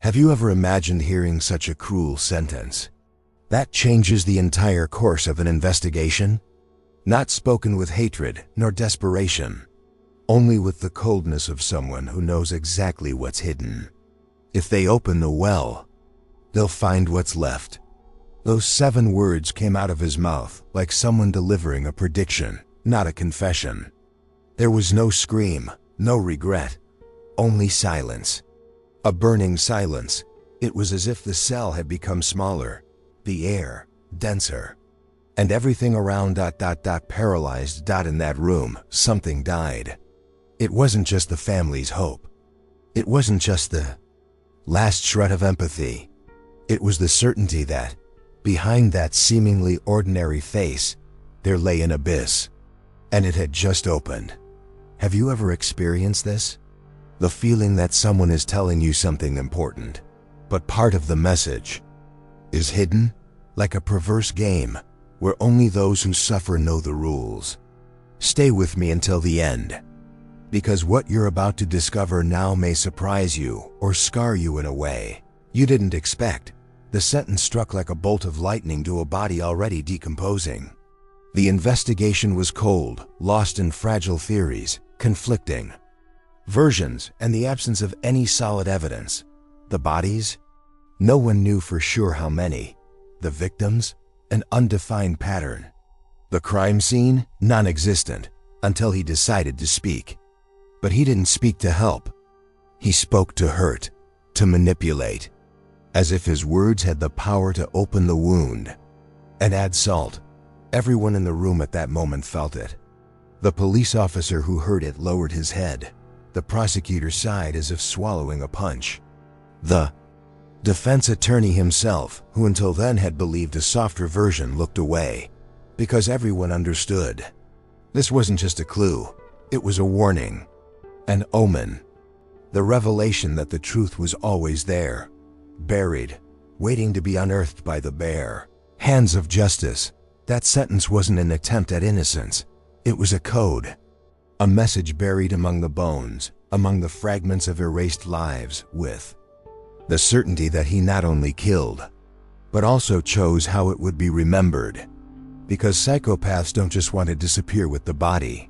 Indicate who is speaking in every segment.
Speaker 1: Have you ever imagined hearing such a cruel sentence? That changes the entire course of an investigation? Not spoken with hatred nor desperation, only with the coldness of someone who knows exactly what's hidden. If they open the well, they'll find what's left. Those 7 words came out of his mouth like someone delivering a prediction, not a confession. There was no scream, no regret, only silence. A burning silence. It was as if the cell had become smaller, the air denser, and everything around paralyzed. In that room, something died. It wasn't just the family's hope. It wasn't just the last shred of empathy. It was the certainty that, behind that seemingly ordinary face, there lay an abyss. And it had just opened. Have you ever experienced this? The feeling that someone is telling you something important, but part of the message is hidden, like a perverse game where only those who suffer know the rules. Stay with me until the end, because what you're about to discover now may surprise you or scar you in a way you didn't expect. The sentence struck like a bolt of lightning to a body already decomposing. The investigation was cold, lost in fragile theories, conflicting versions, and the absence of any solid evidence. The bodies? No one knew for sure how many. The victims? An undefined pattern. The crime scene? Non-existent, until he decided to speak. But he didn't speak to help. He spoke to hurt, to manipulate, as if his words had the power to open the wound and add salt. Everyone in the room at that moment felt it. The police officer who heard it lowered his head. The prosecutor sighed as if swallowing a punch. The defense attorney himself, who until then had believed a softer version, looked away, because everyone understood. This wasn't just a clue, it was a warning, an omen, the revelation that the truth was always there, buried, waiting to be unearthed by the bare hands of justice. That sentence wasn't an attempt at innocence, it was a code. A message buried among the bones, among the fragments of erased lives, with the certainty that he not only killed, but also chose how it would be remembered. Because psychopaths don't just want to disappear with the body.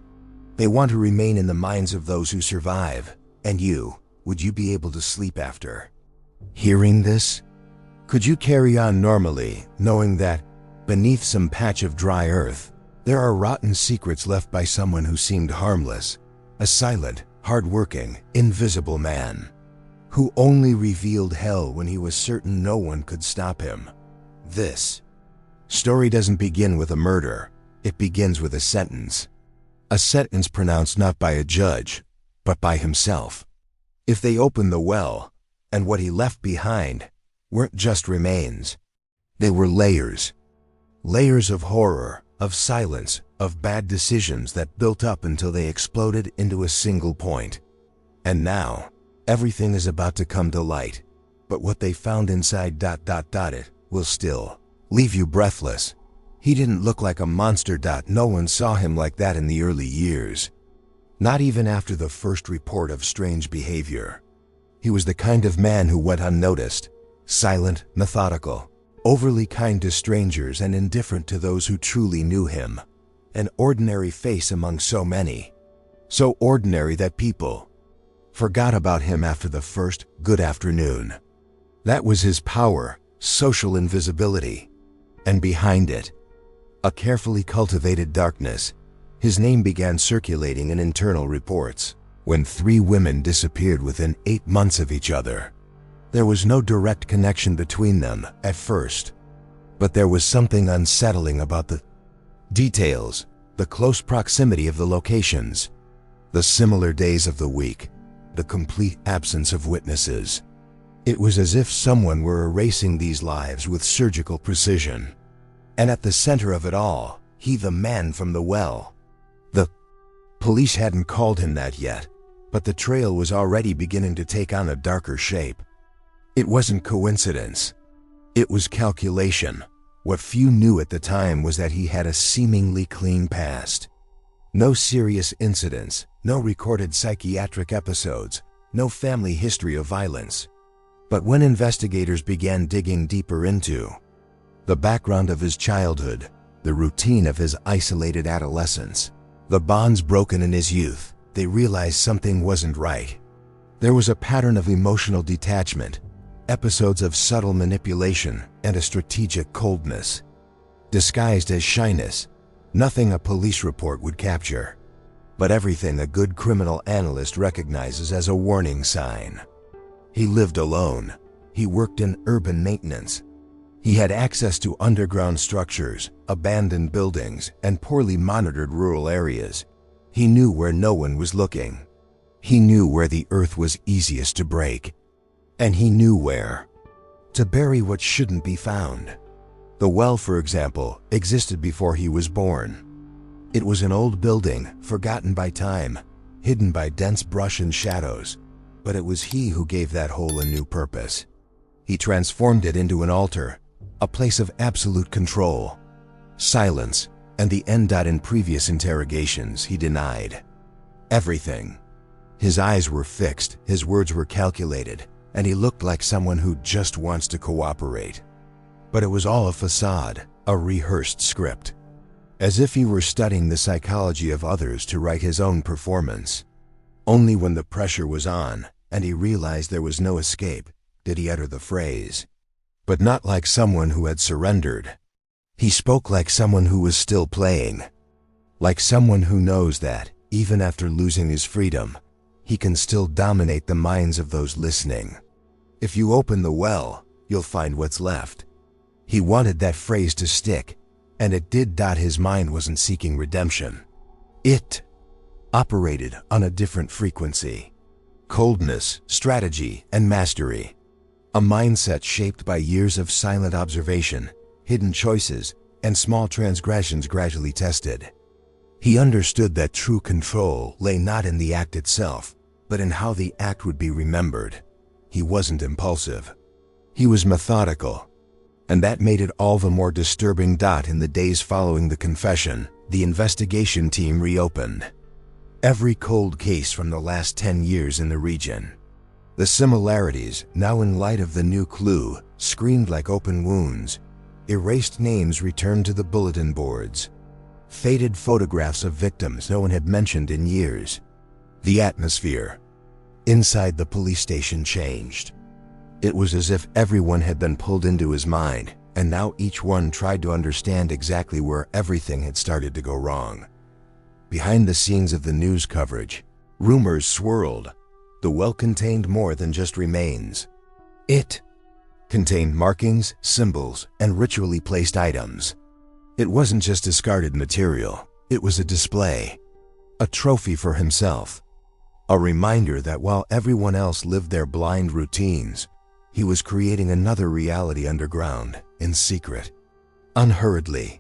Speaker 1: They want to remain in the minds of those who survive. And you, would you be able to sleep after hearing this? Could you carry on normally, knowing that, beneath some patch of dry earth, there are rotten secrets left by someone who seemed harmless, a silent, hard-working, invisible man, who only revealed hell when he was certain no one could stop him? This story doesn't begin with a murder, it begins with a sentence. A sentence pronounced not by a judge, but by himself. If they opened the well, and what he left behind weren't just remains, they were layers. Layers of horror, of silence, of bad decisions that built up until they exploded into a single point. And now, everything is about to come to light. But what they found inside it will still leave you breathless. He didn't look like a monster. No one saw him like that in the early years. Not even after the first report of strange behavior. He was the kind of man who went unnoticed, silent, methodical, overly kind to strangers and indifferent to those who truly knew him. An ordinary face among so many. So ordinary that people forgot about him after the first good afternoon. That was his power, social invisibility. And behind it, a carefully cultivated darkness. His name began circulating in internal reports when 3 women disappeared within 8 months of each other. There was no direct connection between them at first, but there was something unsettling about the details, the close proximity of the locations, the similar days of the week, the complete absence of witnesses. It was as if someone were erasing these lives with surgical precision. And at the center of it all, he, the man from the well. The police hadn't called him that yet, but the trail was already beginning to take on a darker shape. It wasn't coincidence. It was calculation. What few knew at the time was that he had a seemingly clean past. No serious incidents, no recorded psychiatric episodes, no family history of violence. But when investigators began digging deeper into the background of his childhood, the routine of his isolated adolescence, the bonds broken in his youth, they realized something wasn't right. There was a pattern of emotional detachment, episodes of subtle manipulation, and a strategic coldness, disguised as shyness, nothing a police report would capture, but everything a good criminal analyst recognizes as a warning sign. He lived alone. He worked in urban maintenance. He had access to underground structures, abandoned buildings, and poorly monitored rural areas. He knew where no one was looking. He knew where the earth was easiest to break. And he knew where to bury what shouldn't be found. The well, for example, existed before he was born. It was an old building, forgotten by time, hidden by dense brush and shadows, but it was he who gave that hole a new purpose. He transformed it into an altar, a place of absolute control, silence, and the end. In previous interrogations, he denied everything. His eyes were fixed, his words were calculated, and he looked like someone who just wants to cooperate. But it was all a facade, a rehearsed script, as if he were studying the psychology of others to write his own performance. Only when the pressure was on, and he realized there was no escape, did he utter the phrase. But not like someone who had surrendered. He spoke like someone who was still playing. Like someone who knows that, even after losing his freedom, he can still dominate the minds of those listening. If you open the well, you'll find what's left. He wanted that phrase to stick, and it did. His mind wasn't seeking redemption. It operated on a different frequency. Coldness, strategy, and mastery. A mindset shaped by years of silent observation, hidden choices, and small transgressions gradually tested. He understood that true control lay not in the act itself, but in how the act would be remembered. He wasn't impulsive. He was methodical. And that made it all the more disturbing. In the days following the confession, the investigation team reopened every cold case from the last 10 years in the region. The similarities, now in light of the new clue, screamed like open wounds. Erased names returned to the bulletin boards. Faded photographs of victims no one had mentioned in years. The atmosphere inside the police station changed. It was as if everyone had been pulled into his mind, and now each one tried to understand exactly where everything had started to go wrong. Behind the scenes of the news coverage, rumors swirled. The well contained more than just remains. It contained markings, symbols, and ritually placed items. It wasn't just discarded material, it was a display, a trophy for himself, a reminder that while everyone else lived their blind routines, he was creating another reality underground, in secret, unhurriedly,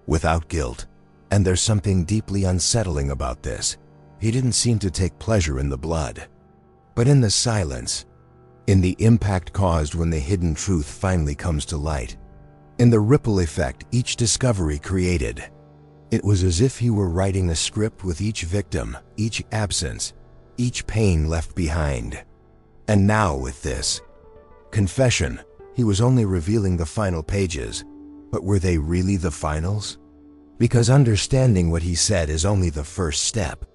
Speaker 1: without guilt. And there's something deeply unsettling about this. He didn't seem to take pleasure in the blood, but in the silence, in the impact caused when the hidden truth finally comes to light, in the ripple effect each discovery created. It was as if he were writing a script with each victim, each absence, each pain left behind. And now with this confession, he was only revealing the final pages. But were they really the finals? Because understanding what he said is only the first step.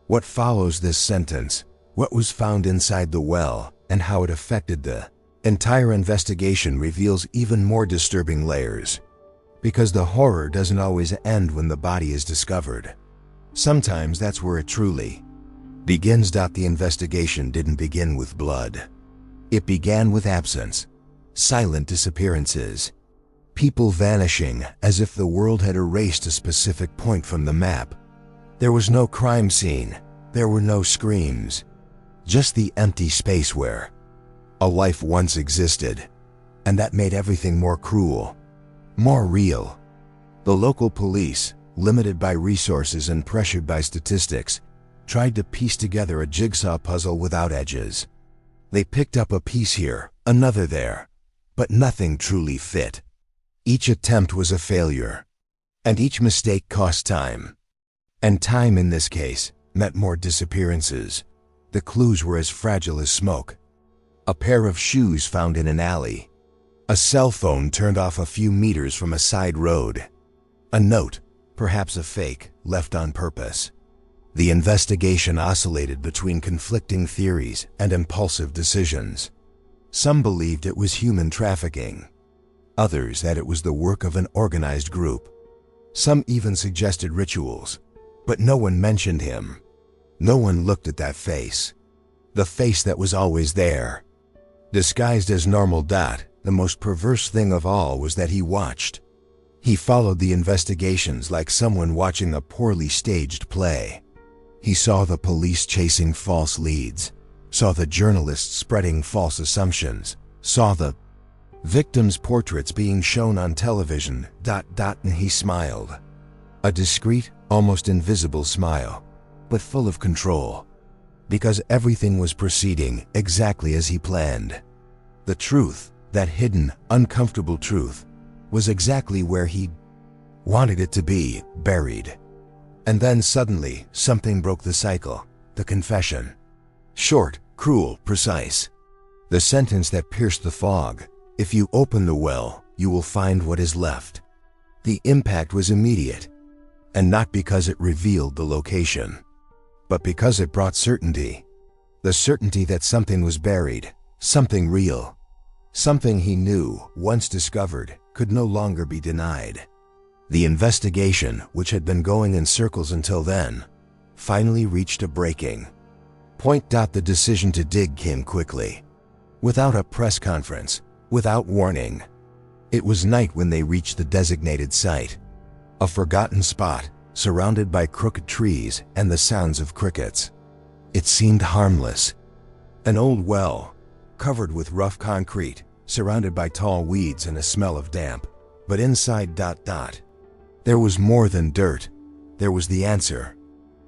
Speaker 1: What follows this sentence, what was found inside the well, and how it affected the entire investigation reveals even more disturbing layers. Because the horror doesn't always end when the body is discovered. Sometimes that's where it truly begins. The investigation didn't begin with blood. It began with absence, silent disappearances, people vanishing as if the world had erased a specific point from the map. There was no crime scene, there were no screams, just the empty space where a life once existed, and that made everything more cruel, more real. The local police, limited by resources and pressured by statistics, tried to piece together a jigsaw puzzle without edges. They picked up a piece here, another there, but nothing truly fit. Each attempt was a failure, and each mistake cost time. And time in this case meant more disappearances. The clues were as fragile as smoke. A pair of shoes found in an alley. A cell phone turned off a few meters from a side road. A note, perhaps a fake, left on purpose. The investigation oscillated between conflicting theories and impulsive decisions. Some believed it was human trafficking. Others that it was the work of an organized group. Some even suggested rituals, but no one mentioned him. No one looked at that face. The face that was always there. Disguised as normal. The most perverse thing of all was that he watched. He followed the investigations like someone watching a poorly staged play. He saw the police chasing false leads, saw the journalists spreading false assumptions, saw the victims' portraits being shown on television, and he smiled. A discreet, almost invisible smile, but full of control. Because everything was proceeding exactly as he planned. The truth, that hidden, uncomfortable truth, was exactly where he wanted it to be, buried. And then suddenly, something broke the cycle, the confession. Short, cruel, precise. The sentence that pierced the fog: if you open the well, you will find what is left. The impact was immediate, and not because it revealed the location, but because it brought certainty. The certainty that something was buried, something real. Something he knew, once discovered, could no longer be denied. The investigation, which had been going in circles until then, finally reached a breaking point. The decision to dig came quickly. Without a press conference, without warning. It was night when they reached the designated site. A forgotten spot, surrounded by crooked trees and the sounds of crickets. It seemed harmless. An old well, covered with rough concrete, surrounded by tall weeds and a smell of damp. But inside, there was more than dirt. There was the answer.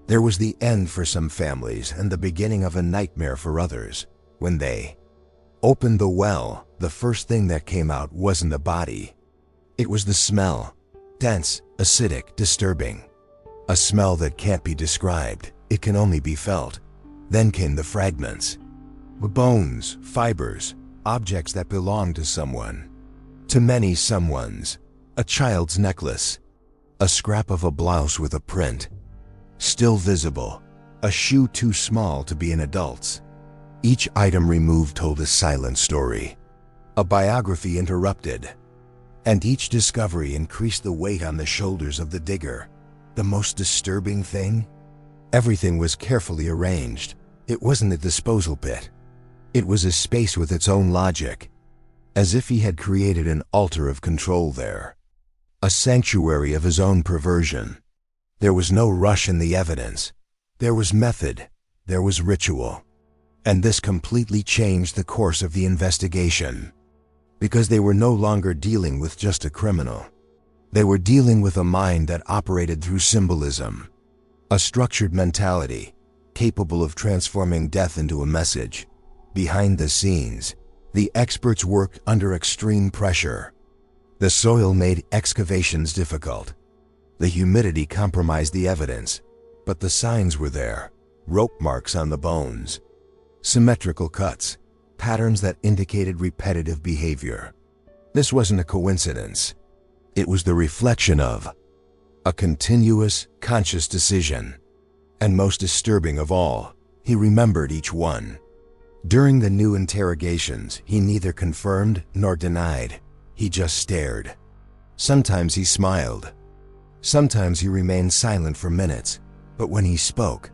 Speaker 1: There was the end for some families and the beginning of a nightmare for others. When they opened the well, the first thing that came out wasn't a body. It was the smell. Dense, acidic, disturbing. A smell that can't be described. It can only be felt. Then came the fragments. Bones, fibers, objects that belonged to someone. To many someones. A child's necklace. A scrap of a blouse with a print. Still visible. A shoe too small to be an adult's. Each item removed told a silent story. A biography interrupted. And each discovery increased the weight on the shoulders of the digger. The most disturbing thing? Everything was carefully arranged. It wasn't a disposal pit. It was a space with its own logic. As if he had created an altar of control there. A sanctuary of his own perversion. There was no rush in the evidence. There was method. There was ritual. And this completely changed the course of the investigation. Because they were no longer dealing with just a criminal. They were dealing with a mind that operated through symbolism. A structured mentality, capable of transforming death into a message. Behind the scenes, the experts worked under extreme pressure. The soil made excavations difficult. The humidity compromised the evidence, but the signs were there. Rope marks on the bones. Symmetrical cuts, patterns that indicated repetitive behavior. This wasn't a coincidence. It was the reflection of a continuous, conscious decision. And most disturbing of all, he remembered each one. During the new interrogations, he neither confirmed nor denied. He just stared. Sometimes he smiled. Sometimes he remained silent for minutes, but when he spoke,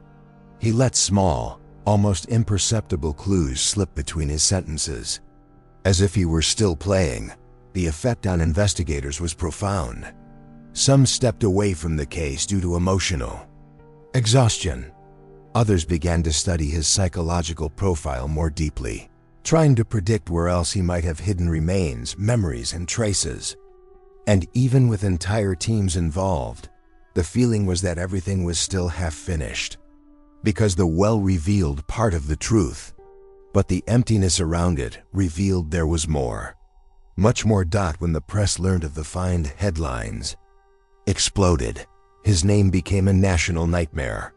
Speaker 1: he let small, almost imperceptible clues slip between his sentences. As if he were still playing, the effect on investigators was profound. Some stepped away from the case due to emotional exhaustion. Others began to study his psychological profile more deeply, trying to predict where else he might have hidden remains, memories, and traces. And even with entire teams involved, the feeling was that everything was still half finished. Because the well revealed part of the truth, but the emptiness around it revealed there was more. Much more. When the press learned of the find, headlines exploded. His name became a national nightmare.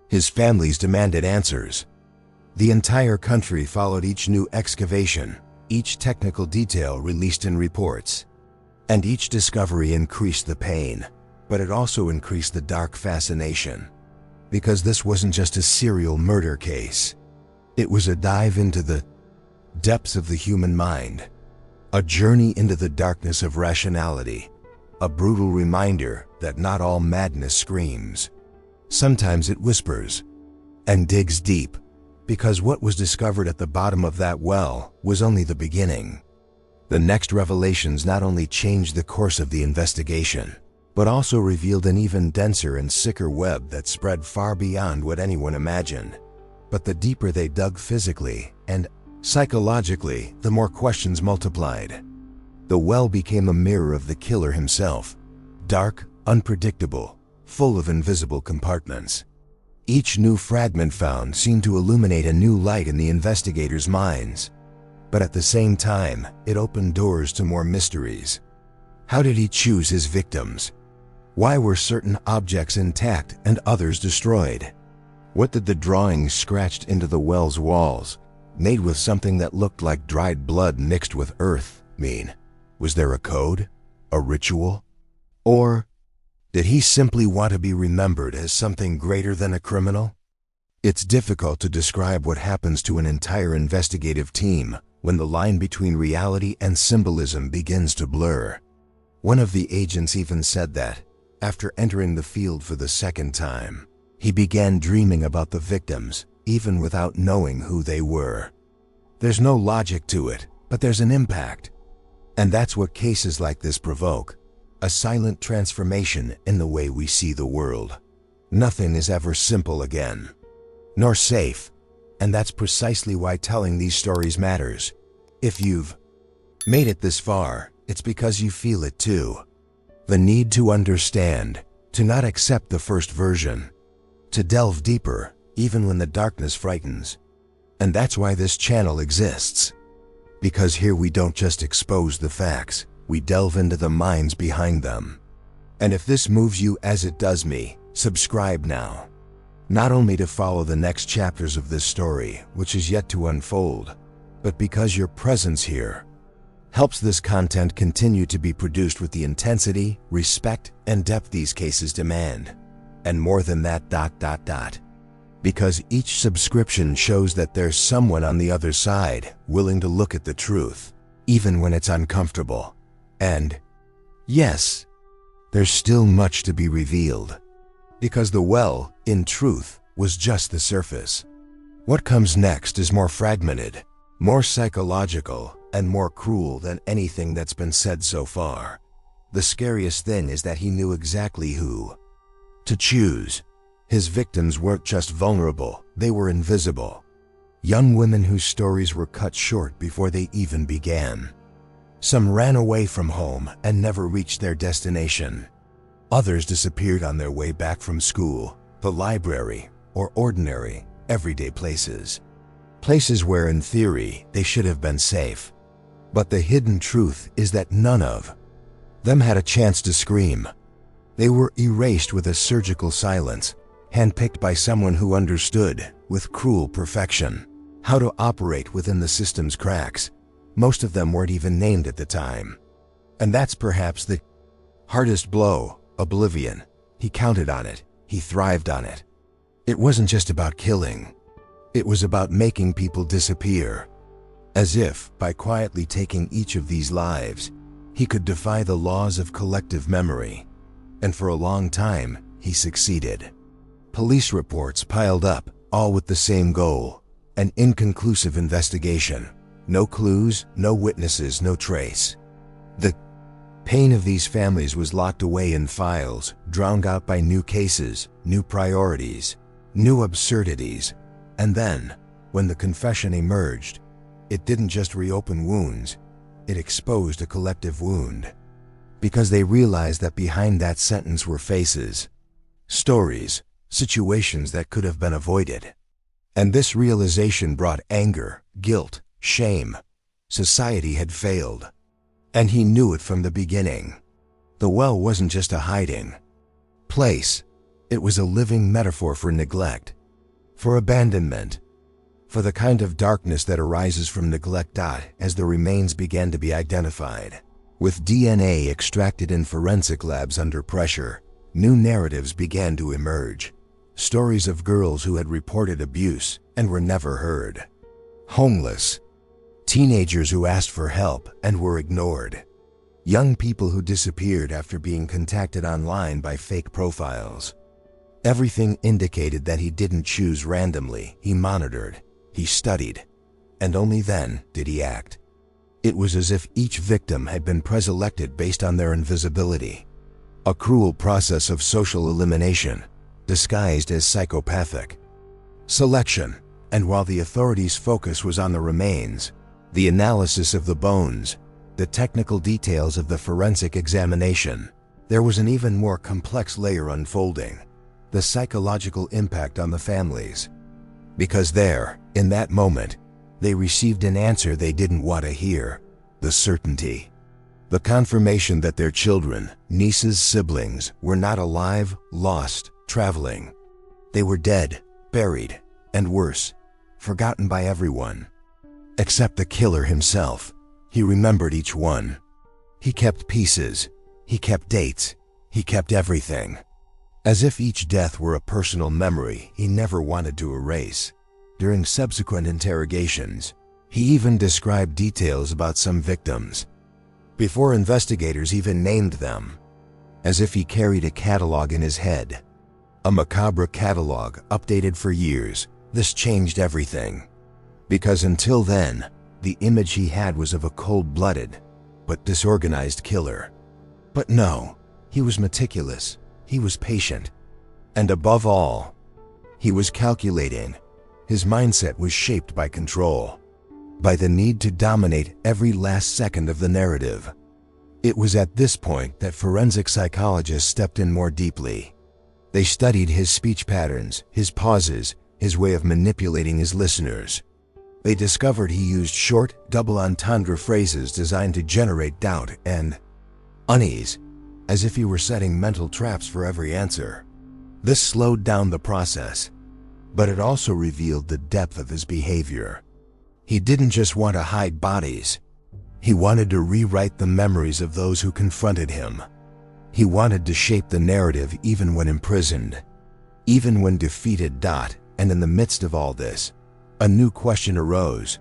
Speaker 1: His families demanded answers. The entire country followed each new excavation, each technical detail released in reports. And each discovery increased the pain, but it also increased the dark fascination. Because this wasn't just a serial murder case. It was a dive into the depths of the human mind, a journey into the darkness of rationality, a brutal reminder that not all madness screams. Sometimes it whispers and digs deep, because what was discovered at the bottom of that well was only the beginning. The next revelations not only changed the course of the investigation, but also revealed an even denser and sicker web that spread far beyond what anyone imagined. But the deeper they dug physically and psychologically, the more questions multiplied. The well became a mirror of the killer himself, dark, unpredictable, full of invisible compartments. Each new fragment found seemed to illuminate a new light in the investigators' minds. But at the same time, it opened doors to more mysteries. How did he choose his victims? Why were certain objects intact and others destroyed? What did the drawings scratched into the well's walls, made with something that looked like dried blood mixed with earth, mean? Was there a code? A ritual? Or did he simply want to be remembered as something greater than a criminal? It's difficult to describe what happens to an entire investigative team when the line between reality and symbolism begins to blur. One of the agents even said that, after entering the field for the second time, he began dreaming about the victims, even without knowing who they were. There's no logic to it, but there's an impact. And that's what cases like this provoke, a silent transformation in the way we see the world. Nothing is ever simple again, nor safe, and that's precisely why telling these stories matters. If you've made it this far, it's because you feel it too. The need to understand, to not accept the first version, to delve deeper, even when the darkness frightens. And that's why this channel exists. Because here we don't just expose the facts, we delve into the minds behind them. And if this moves you as it does me, subscribe now. Not only to follow the next chapters of this story, which is yet to unfold, but because your presence here helps this content continue to be produced with the intensity, respect, and depth these cases demand. And more than that, because each subscription shows that there's someone on the other side willing to look at the truth, even when it's uncomfortable. And yes, there's still much to be revealed. Because the well, in truth, was just the surface. What comes next is more fragmented, more psychological, and more cruel than anything that's been said so far. The scariest thing is that he knew exactly who to choose. His victims weren't just vulnerable, they were invisible. Young women whose stories were cut short before they even began. Some ran away from home and never reached their destination. Others disappeared on their way back from school, the library, or ordinary, everyday places. Places where, in theory, they should have been safe. But the hidden truth is that none of them had a chance to scream. They were erased with a surgical silence, handpicked by someone who understood, with cruel perfection, how to operate within the system's cracks. Most of them weren't even named at the time. And that's perhaps the hardest blow, oblivion. He counted on it. He thrived on it. It wasn't just about killing. It was about making people disappear. As if, by quietly taking each of these lives, he could defy the laws of collective memory. And for a long time, he succeeded. Police reports piled up, all with the same goal: an inconclusive investigation. No clues, no witnesses, no trace. The pain of these families was locked away in files, drowned out by new cases, new priorities, new absurdities. And then, when the confession emerged, it didn't just reopen wounds, it exposed a collective wound. Because they realized that behind that sentence were faces, stories, situations that could have been avoided. And this realization brought anger, guilt, shame. Society had failed. And he knew it from the beginning. The well wasn't just a hiding place. It was a living metaphor for neglect, for abandonment, for the kind of darkness that arises from neglect. As the remains began to be identified, with DNA extracted in forensic labs under pressure, new narratives began to emerge. Stories of girls who had reported abuse and were never heard. Homeless. Teenagers who asked for help and were ignored. Young people who disappeared after being contacted online by fake profiles. Everything indicated that he didn't choose randomly. He monitored, he studied, and only then did he act. It was as if each victim had been preselected based on their invisibility. A cruel process of social elimination, disguised as psychopathic selection. And while the authorities' focus was on the remains, the analysis of the bones, the technical details of the forensic examination, there was an even more complex layer unfolding: the psychological impact on the families. Because there, in that moment, they received an answer they didn't want to hear: the certainty. The confirmation that their children, nieces, siblings, were not alive, lost, traveling. They were dead, buried, and worse, forgotten by everyone. Except the killer himself. He remembered each one. He kept pieces. He kept dates. He kept everything. As if each death were a personal memory he never wanted to erase. During subsequent interrogations, he even described details about some victims, before investigators even named them, as if he carried a catalog in his head. A macabre catalog, updated for years. This changed everything. Because until then, the image he had was of a cold-blooded, but disorganized killer. But no, he was meticulous, he was patient, and above all, he was calculating. His mindset was shaped by control, by the need to dominate every last second of the narrative. It was at this point that forensic psychologists stepped in more deeply. They studied his speech patterns, his pauses, his way of manipulating his listeners. They discovered he used short, double entendre phrases designed to generate doubt and unease, as if he were setting mental traps for every answer. This slowed down the process, but it also revealed the depth of his behavior. He didn't just want to hide bodies. He wanted to rewrite the memories of those who confronted him. He wanted to shape the narrative even when imprisoned, even when defeated. And in the midst of all this, a new question arose.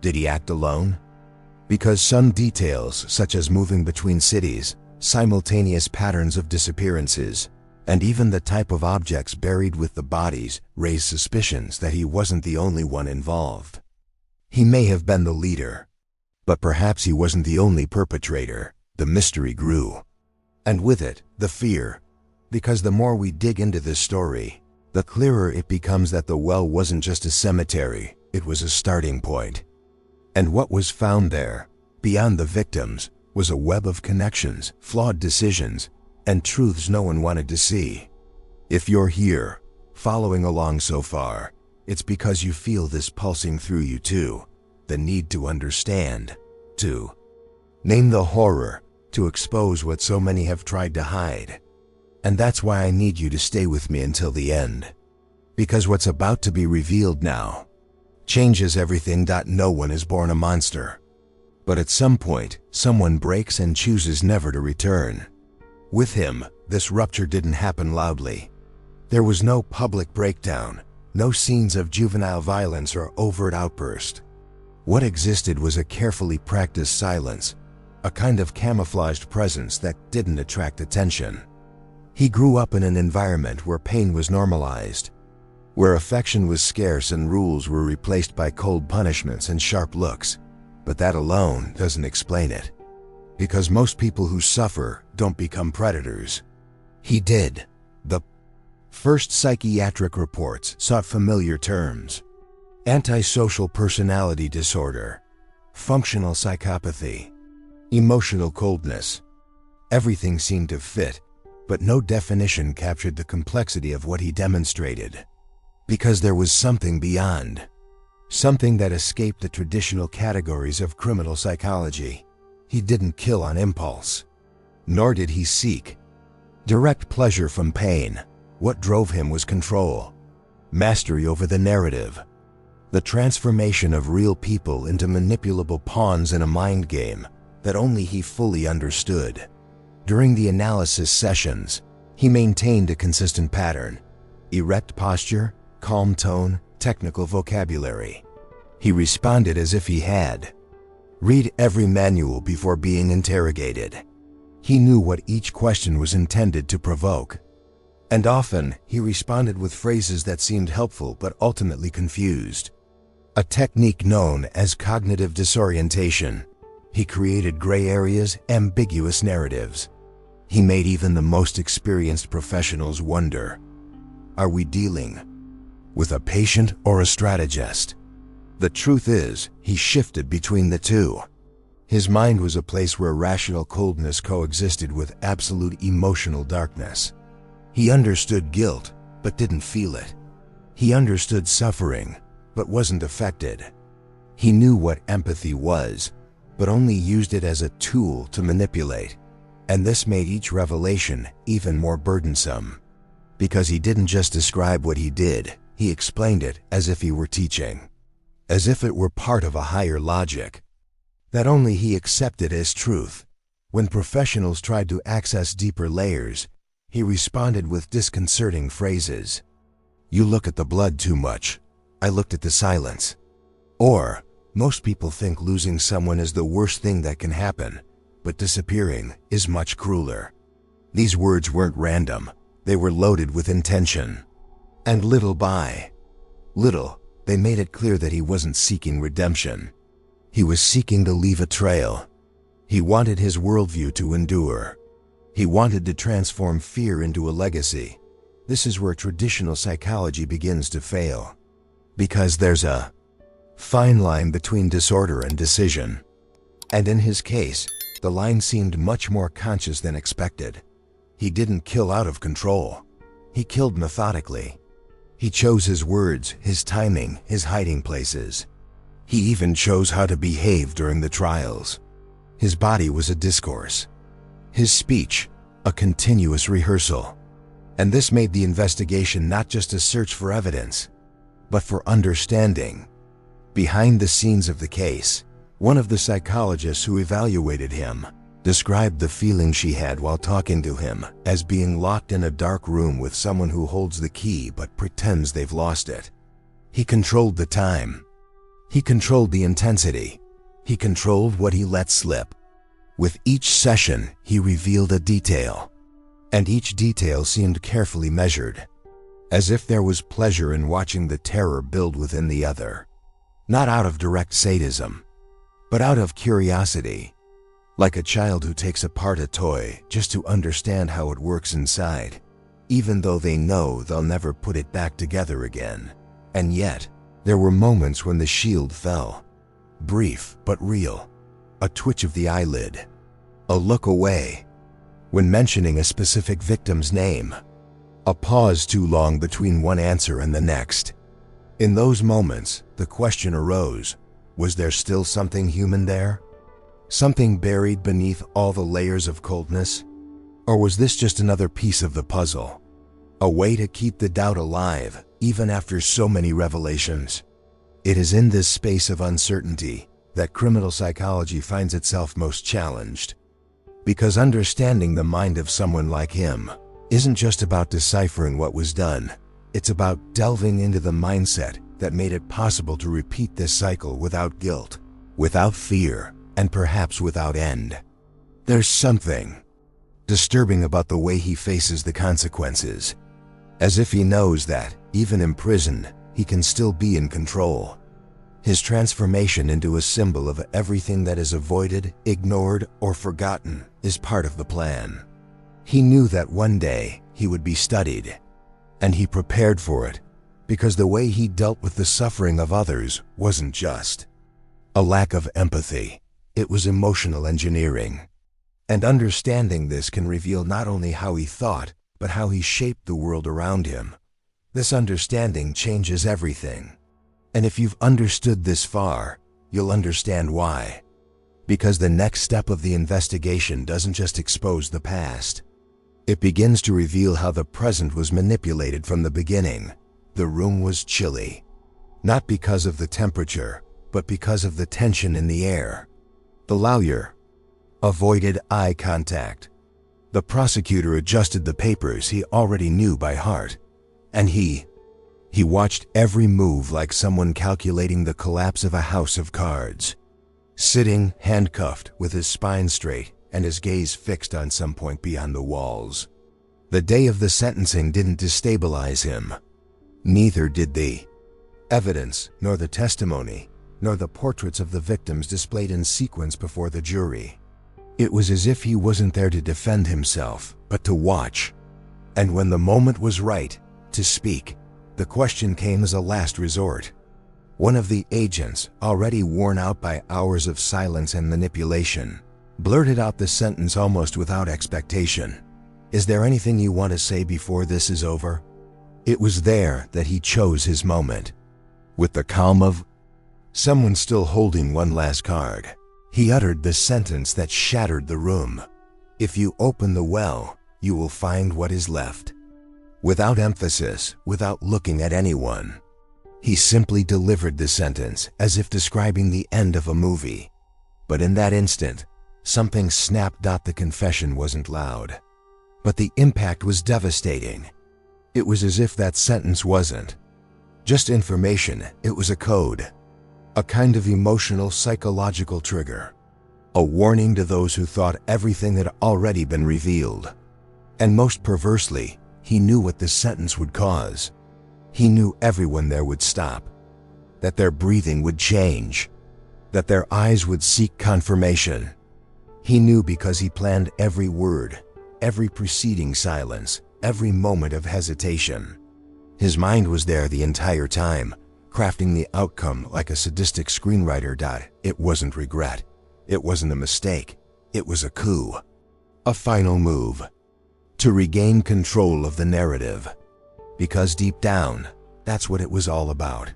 Speaker 1: Did he act alone? Because some details, such as moving between cities, simultaneous patterns of disappearances, and even the type of objects buried with the bodies, raised suspicions that he wasn't the only one involved. He may have been the leader, but perhaps he wasn't the only perpetrator. The mystery grew. And with it, the fear. Because the more we dig into this story, the clearer it becomes that the well wasn't just a cemetery, it was a starting point. And what was found there, beyond the victims, was a web of connections, flawed decisions, and truths no one wanted to see. If you're here, following along so far, it's because you feel this pulsing through you too, the need to understand, to name the horror, to expose what so many have tried to hide. And that's why I need you to stay with me until the end. Because what's about to be revealed now changes everything. No one is born a monster. But at some point, someone breaks and chooses never to return. With him, this rupture didn't happen loudly. There was no public breakdown, no scenes of juvenile violence or overt outburst. What existed was a carefully practiced silence, a kind of camouflaged presence that didn't attract attention. He grew up in an environment where pain was normalized, where affection was scarce and rules were replaced by cold punishments and sharp looks. But that alone doesn't explain it. Because most people who suffer don't become predators. He did. The first psychiatric reports sought familiar terms: antisocial personality disorder, functional psychopathy, emotional coldness. Everything seemed to fit, but no definition captured the complexity of what he demonstrated. Because there was something beyond. Something that escaped the traditional categories of criminal psychology. He didn't kill on impulse. Nor did he seek direct pleasure from pain. What drove him was control, mastery over the narrative. The transformation of real people into manipulable pawns in a mind game that only he fully understood. During the analysis sessions, he maintained a consistent pattern: erect posture, calm tone, technical vocabulary. He responded as if he had read every manual before being interrogated. He knew what each question was intended to provoke, and often he responded with phrases that seemed helpful but ultimately confused. A technique known as cognitive disorientation. He created gray areas, ambiguous narratives. He made even the most experienced professionals wonder, are we dealing with a patient or a strategist? The truth is, he shifted between the two. His mind was a place where rational coldness coexisted with absolute emotional darkness. He understood guilt, but didn't feel it. He understood suffering, but wasn't affected. He knew what empathy was, but only used it as a tool to manipulate. And this made each revelation even more burdensome. Because he didn't just describe what he did, he explained it as if he were teaching. As if it were part of a higher logic that only he accepted as truth. When professionals tried to access deeper layers, he responded with disconcerting phrases. You look at the blood too much. I looked at the silence. Or, most people think losing someone is the worst thing that can happen, but disappearing is much crueler. These words weren't random. They were loaded with intention. And little by little, they made it clear that he wasn't seeking redemption. He was seeking to leave a trail. He wanted his worldview to endure. He wanted to transform fear into a legacy. This is where traditional psychology begins to fail. Because there's a fine line between disorder and decision. And in his case, the line seemed much more conscious than expected. He didn't kill out of control. He killed methodically. He chose his words, his timing, his hiding places. He even chose how to behave during the trials. His body was a discourse. His speech, a continuous rehearsal. And this made the investigation not just a search for evidence, but for understanding. Behind the scenes of the case, one of the psychologists who evaluated him described the feeling she had while talking to him as being locked in a dark room with someone who holds the key but pretends they've lost it. He controlled the time. He controlled the intensity. He controlled what he let slip. With each session, he revealed a detail, and each detail seemed carefully measured, as if there was pleasure in watching the terror build within the other. Not out of direct sadism, but out of curiosity. Like a child who takes apart a toy just to understand how it works inside, even though they know they'll never put it back together again. And yet, there were moments when the shield fell. Brief but real. A twitch of the eyelid. A look away when mentioning a specific victim's name. A pause too long between one answer and the next. In those moments, the question arose, was there still something human there? Something buried beneath all the layers of coldness? Or was this just another piece of the puzzle? A way to keep the doubt alive, even after so many revelations? It is in this space of uncertainty that criminal psychology finds itself most challenged. Because understanding the mind of someone like him isn't just about deciphering what was done. It's about delving into the mindset that made it possible to repeat this cycle without guilt, without fear, and perhaps without end. There's something disturbing about the way he faces the consequences, as if he knows that, even in prison, he can still be in control. His transformation into a symbol of everything that is avoided, ignored, or forgotten is part of the plan. He knew that one day he would be studied, and he prepared for it, because the way he dealt with the suffering of others wasn't just a lack of empathy. It was emotional engineering. And understanding this can reveal not only how he thought, but how he shaped the world around him. This understanding changes everything. And if you've understood this far, you'll understand why. Because the next step of the investigation doesn't just expose the past. It begins to reveal how the present was manipulated from the beginning. The room was chilly. Not because of the temperature, but because of the tension in the air. The lawyer avoided eye contact. The prosecutor adjusted the papers he already knew by heart. And he watched every move like someone calculating the collapse of a house of cards. Sitting, handcuffed, with his spine straight and his gaze fixed on some point beyond the walls. The day of the sentencing didn't destabilize him. Neither did the evidence, nor the testimony, nor the portraits of the victims displayed in sequence before the jury. It was as if he wasn't there to defend himself, but to watch. And when the moment was right, to speak, the question came as a last resort. One of the agents, already worn out by hours of silence and manipulation, blurted out the sentence almost without expectation. "Is there anything you want to say before this is over?" It was there that he chose his moment. With the calm of someone still holding one last card, he uttered the sentence that shattered the room. "If you open the well, you will find what is left." Without emphasis, without looking at anyone, he simply delivered the sentence as if describing the end of a movie. But in that instant, something snapped. The confession wasn't loud, but the impact was devastating. It was as if that sentence wasn't just information, it was a code. A kind of emotional, psychological trigger. A warning to those who thought everything had already been revealed. And most perversely, he knew what this sentence would cause. He knew everyone there would stop. That their breathing would change. That their eyes would seek confirmation. He knew because he planned every word, every preceding silence, every moment of hesitation. His mind was there the entire time, crafting the outcome like a sadistic screenwriter. It wasn't regret. It wasn't a mistake. It was a coup. A final move. To regain control of the narrative. Because deep down, that's what it was all about.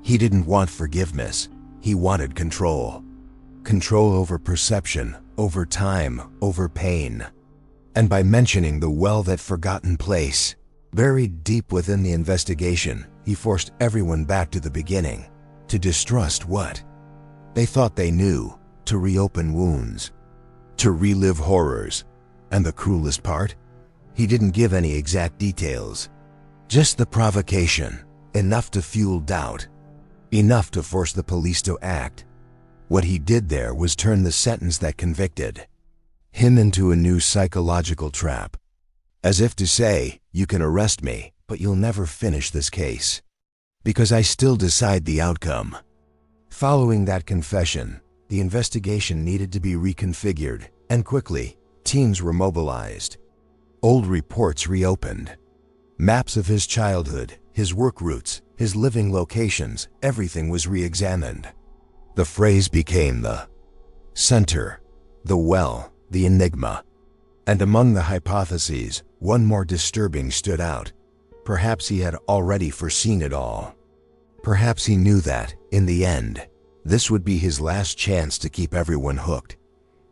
Speaker 1: He didn't want forgiveness. He wanted control. Control over perception, over time, over pain. And by mentioning the well, that forgotten place, buried deep within the investigation, he forced everyone back to the beginning, to distrust what they thought they knew, to reopen wounds, to relive horrors. And the cruelest part? He didn't give any exact details. Just the provocation, enough to fuel doubt, enough to force the police to act. What he did there was turn the sentence that convicted him into a new psychological trap. As if to say, you can arrest me, but you'll never finish this case. Because I still decide the outcome. Following that confession, the investigation needed to be reconfigured, and quickly, teams were mobilized. Old reports reopened. Maps of his childhood, his work routes, his living locations, everything was re-examined. The phrase became the center, the well, the enigma. And among the hypotheses, one more disturbing stood out. Perhaps he had already foreseen it all. Perhaps he knew that, in the end, this would be his last chance to keep everyone hooked.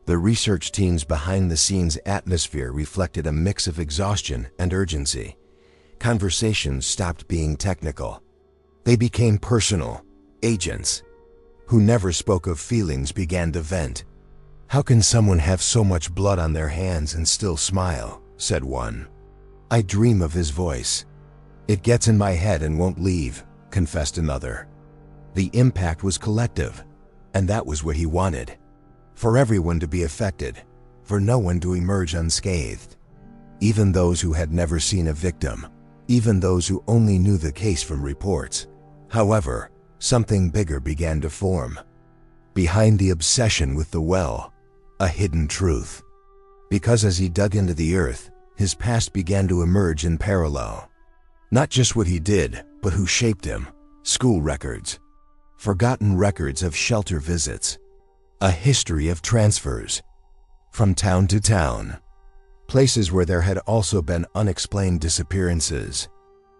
Speaker 1: The research team's behind-the-scenes atmosphere reflected a mix of exhaustion and urgency. Conversations stopped being technical. They became personal. Agents, who never spoke of feelings, began to vent. "How can someone have so much blood on their hands and still smile?" said one. "I dream of his voice. It gets in my head and won't leave," confessed another. The impact was collective, and that was what he wanted. For everyone to be affected, for no one to emerge unscathed. Even those who had never seen a victim, even those who only knew the case from reports. However, something bigger began to form. Behind the obsession with the well, a hidden truth. Because as he dug into the earth, his past began to emerge in parallel. Not just what he did, but who shaped him. School records. Forgotten records of shelter visits. A history of transfers. From town to town. Places where there had also been unexplained disappearances.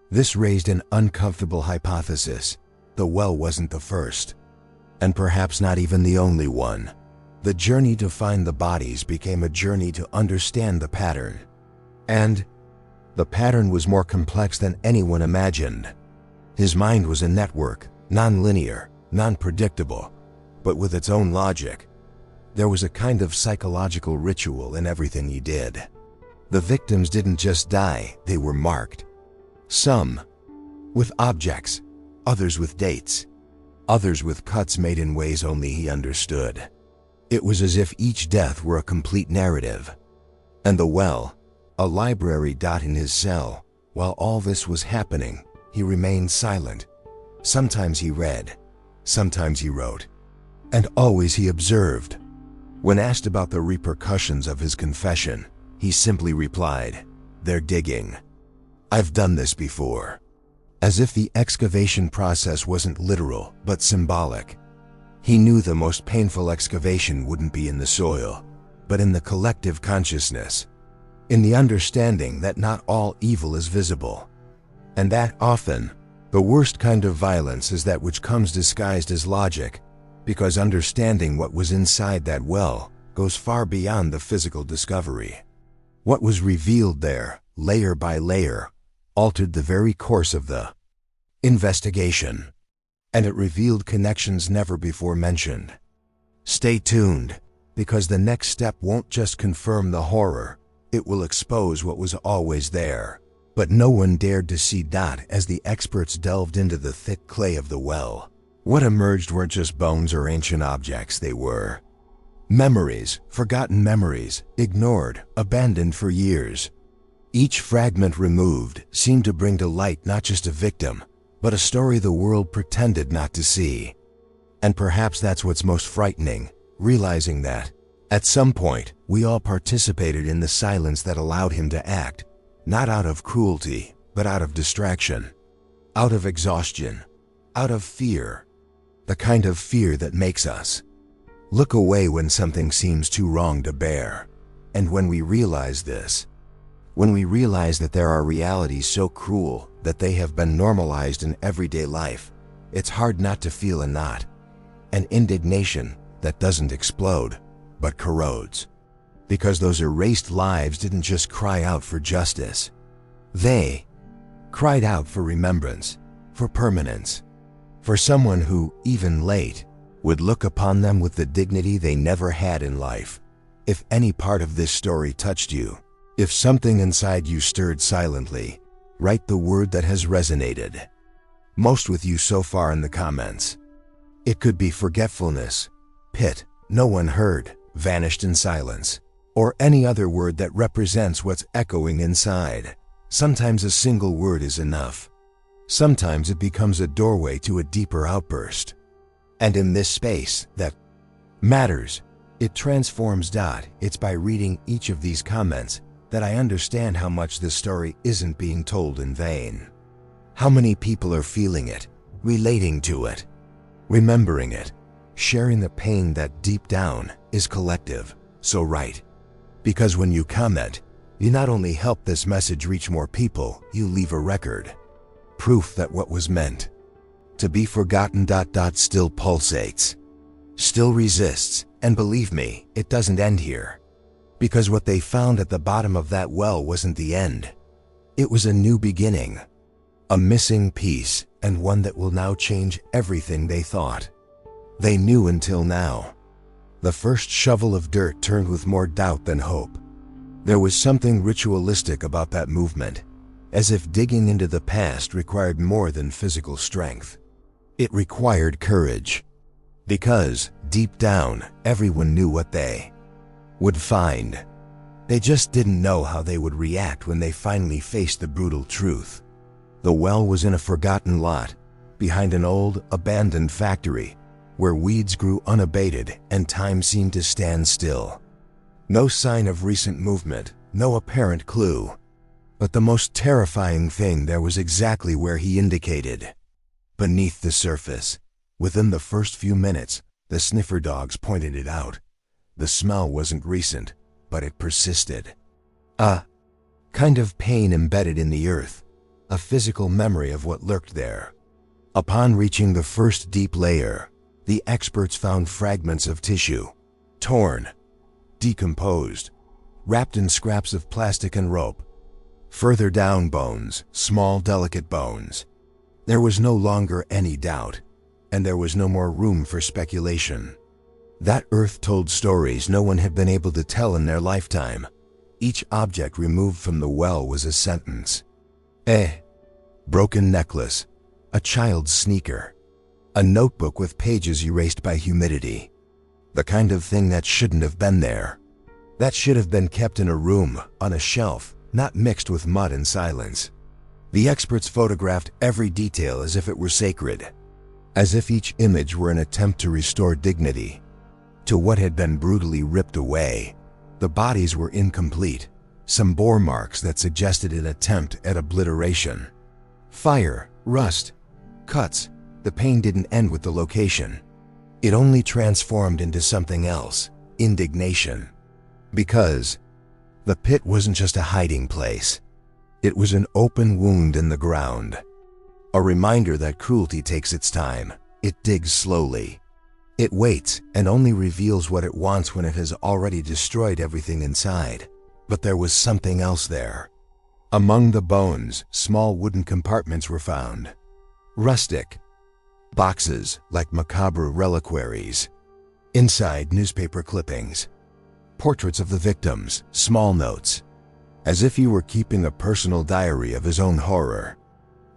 Speaker 1: This raised an uncomfortable hypothesis. The well wasn't the first. And perhaps not even the only one. The journey to find the bodies became a journey to understand the pattern. And the pattern was more complex than anyone imagined. His mind was a network, non-linear, non-predictable, but with its own logic. There was a kind of psychological ritual in everything he did. The victims didn't just die, they were marked. Some with objects, others with dates, others with cuts made in ways only he understood. It was as if each death were a complete narrative. And the well, a library dot in his cell. While all this was happening, he remained silent. Sometimes he read, sometimes he wrote, and always he observed. When asked about the repercussions of his confession, he simply replied, "They're digging. I've done this before." As if the excavation process wasn't literal, but symbolic. He knew the most painful excavation wouldn't be in the soil, but in the collective consciousness, in the understanding that not all evil is visible, and that often, the worst kind of violence is that which comes disguised as logic, because understanding what was inside that well goes far beyond the physical discovery. What was revealed there, layer by layer, altered the very course of the investigation, and it revealed connections never before mentioned. Stay tuned, because the next step won't just confirm the horror, it will expose what was always there. But no one dared to see Dot as the experts delved into the thick clay of the well. What emerged weren't just bones or ancient objects, they were memories, forgotten memories, ignored, abandoned for years. Each fragment removed seemed to bring to light not just a victim, but a story the world pretended not to see. And perhaps that's what's most frightening, realizing that, at some point, we all participated in the silence that allowed him to act, not out of cruelty, but out of distraction, out of exhaustion, out of fear, the kind of fear that makes us look away when something seems too wrong to bear. And when we realize this, when we realize that there are realities so cruel that they have been normalized in everyday life, it's hard not to feel a knot, an indignation that doesn't explode, but corrodes. Because those erased lives didn't just cry out for justice. They cried out for remembrance, for permanence, for someone who, even late, would look upon them with the dignity they never had in life. If any part of this story touched you, if something inside you stirred silently, write the word that has resonated most with you so far in the comments. It could be forgetfulness, pit, no one heard, vanished in silence, or any other word that represents what's echoing inside. Sometimes a single word is enough. Sometimes it becomes a doorway to a deeper outburst. And in this space that matters, it transforms. It's by reading each of these comments that I understand how much this story isn't being told in vain. How many people are feeling it, relating to it, remembering it, sharing the pain that deep down is collective. So right. Because when you comment, you not only help this message reach more people, you leave a record. Proof that what was meant to be forgotten still pulsates, still resists, and believe me, it doesn't end here. Because what they found at the bottom of that well wasn't the end. It was a new beginning, a missing piece, and one that will now change everything they thought they knew until now. The first shovel of dirt turned with more doubt than hope. There was something ritualistic about that movement, as if digging into the past required more than physical strength. It required courage. Because, deep down, everyone knew what they would find. They just didn't know how they would react when they finally faced the brutal truth. The well was in a forgotten lot, behind an old, abandoned factory, where weeds grew unabated and time seemed to stand still. No sign of recent movement, no apparent clue. But the most terrifying thing there was exactly where he indicated. Beneath the surface. Within the first few minutes, the sniffer dogs pointed it out. The smell wasn't recent, but it persisted. A kind of pain embedded in the earth, a physical memory of what lurked there. Upon reaching the first deep layer, the experts found fragments of tissue, torn, decomposed, wrapped in scraps of plastic and rope. Further down, bones, small, delicate bones. There was no longer any doubt. and there was no more room for speculation. That earth told stories no one had been able to tell in their lifetime. Each object removed from the well was a sentence. A broken necklace, a child's sneaker, a notebook with pages erased by humidity. The kind of thing that shouldn't have been there. That should have been kept in a room, on a shelf, not mixed with mud and silence. The experts photographed every detail as if it were sacred, as if each image were an attempt to restore dignity to what had been brutally ripped away. The bodies were incomplete, some bore marks that suggested an attempt at obliteration. Fire, rust, cuts. The pain didn't end with the location. It only transformed into something else, indignation. Because the pit wasn't just a hiding place. It was an open wound in the ground. A reminder that cruelty takes its time. It digs slowly. It waits and only reveals what it wants when it has already destroyed everything inside. But there was something else there. Among the bones, small wooden compartments were found. Rustic boxes like macabre reliquaries. Inside, newspaper clippings. Portraits of the victims, small notes. As if he were keeping a personal diary of his own horror.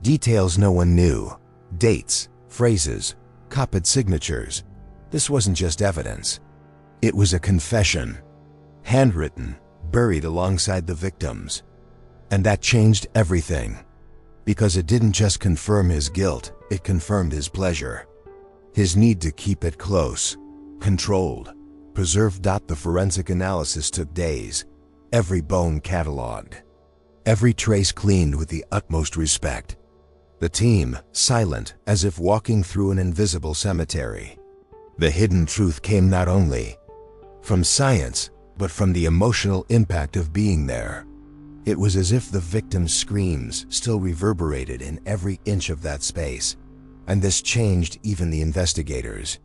Speaker 1: Details no one knew. Dates, phrases, copied signatures. This wasn't just evidence. It was a confession. Handwritten, buried alongside the victims. And that changed everything. Because it didn't just confirm his guilt, it confirmed his pleasure. His need to keep it close, controlled, preserved. The forensic analysis took days. Every bone catalogued. Every trace cleaned with the utmost respect. The team, silent, as if walking through an invisible cemetery. The hidden truth came not only from science, but from the emotional impact of being there. It was as if the victim's screams still reverberated in every inch of that space, and this changed even the investigators.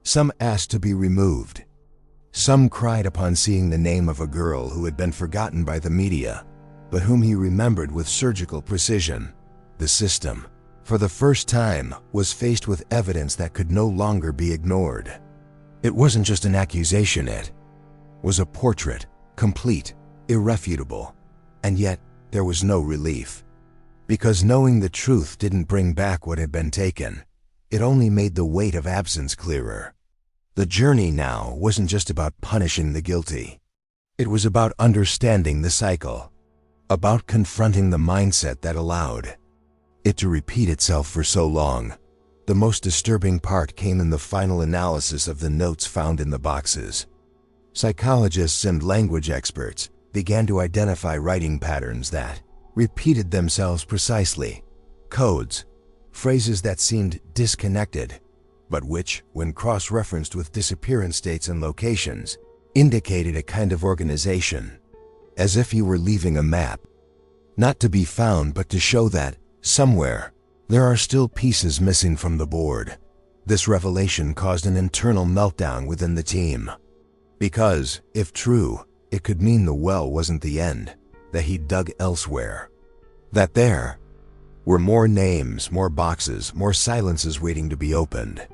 Speaker 1: Some asked to be removed. Some cried upon seeing the name of a girl who had been forgotten by the media, but whom he remembered with surgical precision. The system, for the first time, was faced with evidence that could no longer be ignored. It wasn't just an accusation, it was a portrait, complete, irrefutable. And yet, there was no relief. Because knowing the truth didn't bring back what had been taken. It only made the weight of absence clearer. The journey now wasn't just about punishing the guilty. It was about understanding the cycle. About confronting the mindset that allowed it to repeat itself for so long. The most disturbing part came in the final analysis of the notes found in the boxes. Psychologists and language experts began to identify writing patterns that repeated themselves precisely. Codes, phrases that seemed disconnected, but which, when cross-referenced with disappearance dates and locations, indicated a kind of organization. As if you were leaving a map. Not to be found, but to show that, somewhere, there are still pieces missing from the board. This revelation caused an internal meltdown within the team. Because, if true, it could mean the well wasn't the end, that he'd dug elsewhere. That there were more names, more boxes, more silences waiting to be opened.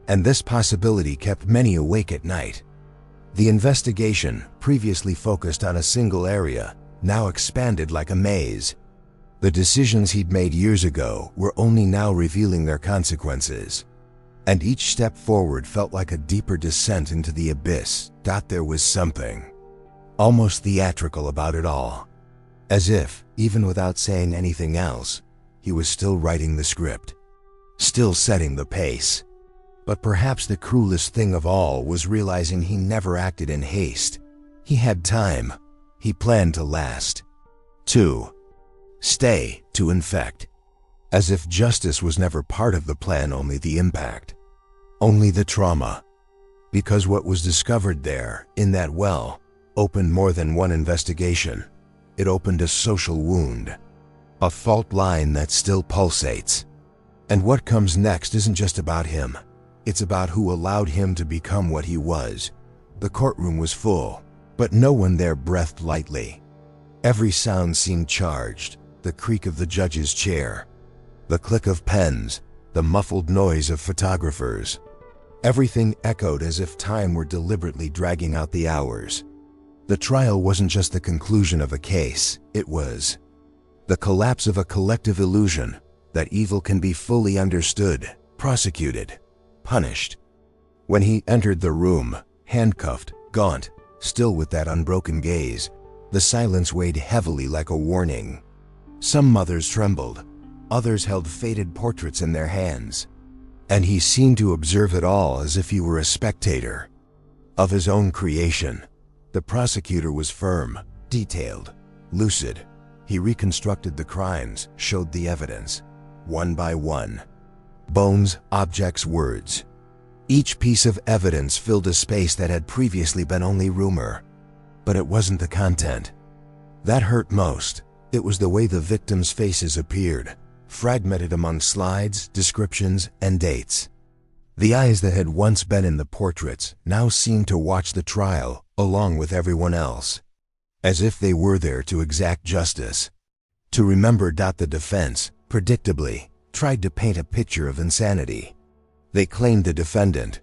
Speaker 1: And this possibility kept many awake at night. The investigation, previously focused on a single area, now expanded like a maze. The decisions he'd made years ago were only now revealing their consequences. And each step forward felt like a deeper descent into the abyss. There was something almost theatrical about it all. As if, even without saying anything else, he was still writing the script. Still setting the pace. But perhaps the cruelest thing of all was realizing he never acted in haste. He had time. He planned to last. To stay, to infect. As if justice was never part of the plan, only the impact. Only the trauma. Because what was discovered there, in that well, opened more than one investigation. It opened a social wound. A fault line that still pulsates. And what comes next isn't just about him. It's about who allowed him to become what he was. The courtroom was full, but no one there breathed lightly. Every sound seemed charged. The creak of the judge's chair. The click of pens. the muffled noise of photographers. Everything echoed as if time were deliberately dragging out the hours. The trial wasn't just the conclusion of a case, it was the collapse of a collective illusion that evil can be fully understood, prosecuted, punished. When he entered the room, handcuffed, gaunt, still with that unbroken gaze, the silence weighed heavily like a warning. Some mothers trembled, others held faded portraits in their hands, and he seemed to observe it all as if he were a spectator of his own creation. The prosecutor was firm, detailed, lucid. He reconstructed the crimes, showed the evidence, one by one. Bones, objects, words. Each piece of evidence filled a space that had previously been only rumor. But it wasn't the content that hurt most. It was the way the victims' faces appeared, fragmented among slides, descriptions, and dates. The eyes that had once been in the portraits now seemed to watch the trial along with everyone else, as if they were there to exact justice. To remember. The defense, predictably, tried to paint a picture of insanity. They claimed the defendant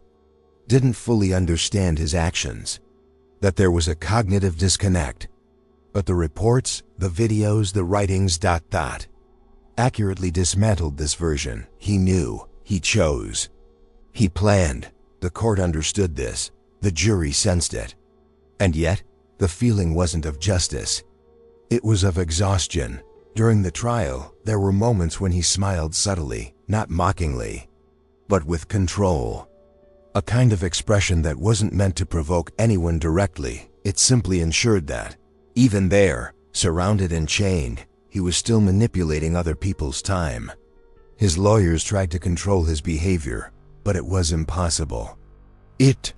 Speaker 1: didn't fully understand his actions, that there was a cognitive disconnect. But the reports, the videos, the writings, accurately dismantled this version. He knew, he chose, he planned. The court understood this, the jury sensed it. And yet, the feeling wasn't of justice. It was of exhaustion. During the trial, there were moments when he smiled subtly, not mockingly, but with control. A kind of expression that wasn't meant to provoke anyone directly. It simply ensured that, even there, surrounded and chained, he was still manipulating other people's time. His lawyers tried to control his behavior, but it was impossible. It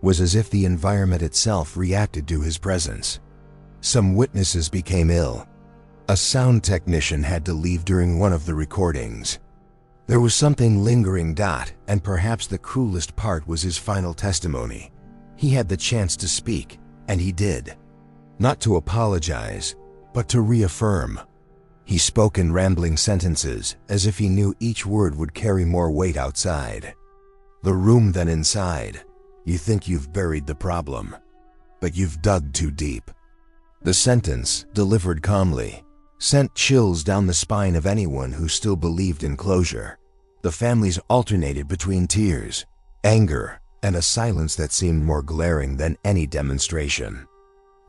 Speaker 1: was as if the environment itself reacted to his presence. Some witnesses became ill. A sound technician had to leave during one of the recordings. There was something lingering. And perhaps the cruelest part was his final testimony. He had the chance to speak, and he did. Not to apologize, but to reaffirm. He spoke in rambling sentences, as if he knew each word would carry more weight outside the room than inside. You think you've buried the problem, but you've dug too deep. The sentence, delivered calmly, sent chills down the spine of anyone who still believed in closure. The families alternated between tears, anger, and a silence that seemed more glaring than any demonstration.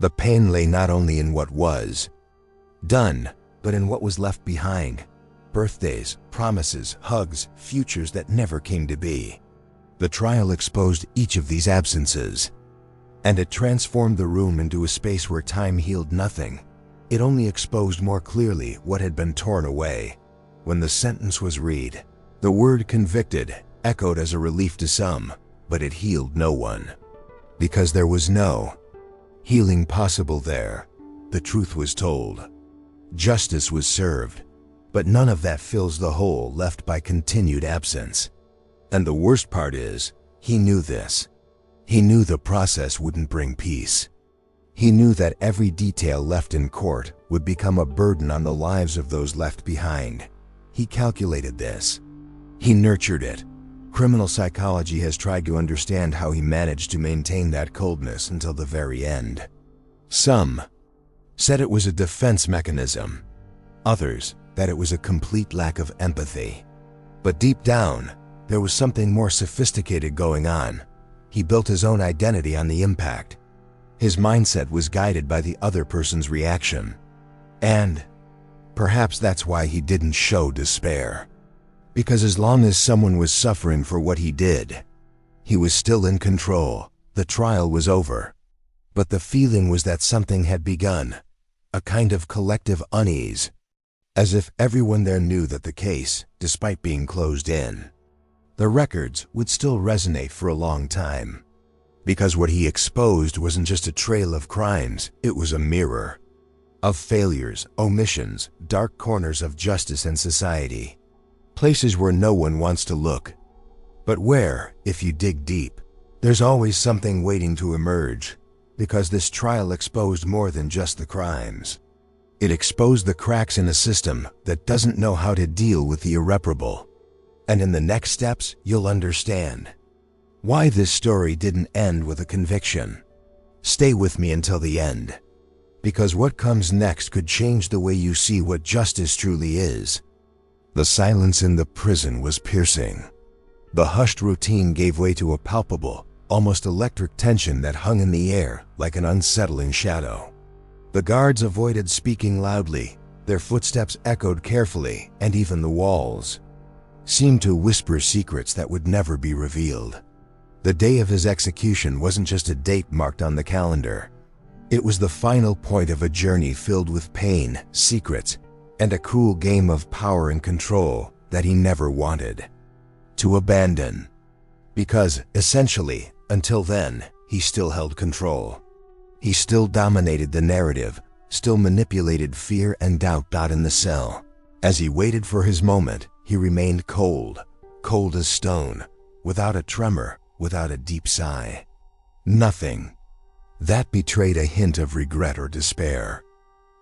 Speaker 1: The pain lay not only in what was done, but in what was left behind. Birthdays, promises, hugs, futures that never came to be. The trial exposed each of these absences, and it transformed the room into a space where time healed nothing. It only exposed more clearly what had been torn away. When the sentence was read, the word convicted echoed as a relief to some, but it healed no one. Because there was no healing possible there. The truth was told. Justice was served, but none of that fills the hole left by continued absence. And the worst part is, he knew this. He knew the process wouldn't bring peace. He knew that every detail left in court would become a burden on the lives of those left behind. He calculated this. He nurtured it. Criminal psychology has tried to understand how he managed to maintain that coldness until the very end. Some said it was a defense mechanism. Others, that it was a complete lack of empathy. But deep down, there was something more sophisticated going on. He built his own identity on the impact. His mindset was guided by the other person's reaction. And perhaps that's why he didn't show despair. Because as long as someone was suffering for what he did, he was still in control. The trial was over. But the feeling was that something had begun, a kind of collective unease, as if everyone there knew that the case, despite being closed in, the records would still resonate for a long time. Because what he exposed wasn't just a trail of crimes, it was a mirror of failures, omissions, dark corners of justice and society. Places where no one wants to look, but where, if you dig deep, there's always something waiting to emerge. Because this trial exposed more than just the crimes. It exposed the cracks in a system that doesn't know how to deal with the irreparable. And in the next steps, you'll understand why this story didn't end with a conviction. Stay with me until the end, because what comes next could change the way you see what justice truly is. The silence in the prison was piercing. The hushed routine gave way to a palpable, almost electric tension that hung in the air like an unsettling shadow. The guards avoided speaking loudly, their footsteps echoed carefully, and even the walls seemed to whisper secrets that would never be revealed. The day of his execution wasn't just a date marked on the calendar. It was the final point of a journey filled with pain, secrets, and a cruel game of power and control that he never wanted to abandon. Because, essentially, until then, he still held control. He still dominated the narrative, still manipulated fear and doubt in the cell. As he waited for his moment, he remained cold, cold as stone, without a tremor, without a deep sigh. Nothing that betrayed a hint of regret or despair.